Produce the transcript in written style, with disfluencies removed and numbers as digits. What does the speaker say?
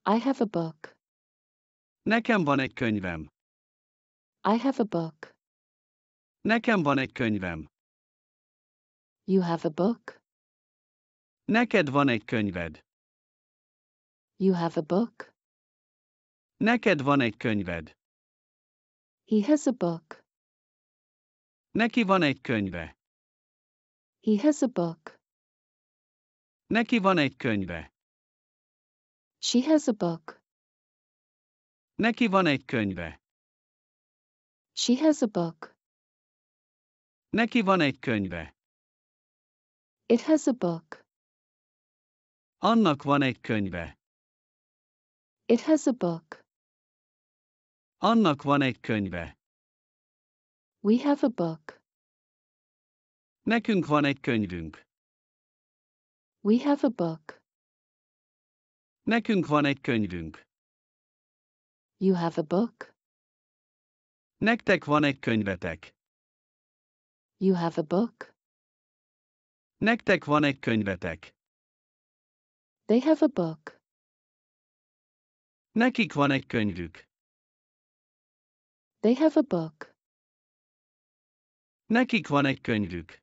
I have a book. Nekem van egy könyvem. I have a book. Nekem van egy könyvem. You have a book. Neked van egy könyved. You have a book. Neked van egy könyved. He has a book. Neki van egy könyve. He has a book. Neki van egy könyve. She has a book. Neki van egy könyve. She has a book. Neki van egy könyve. It has a book. Annak van egy könyve. It has a book. Annak van egy könyve. We have a book. Nekünk van egy könyvünk. We have a book. Nekünk van egy könyvünk. You have a book. Nektek van egy könyvetek. You have a book. Nektek van egy könyvetek. They have a book. Nekik van egy könyvük. They have a book. Nekik van egy könyvük.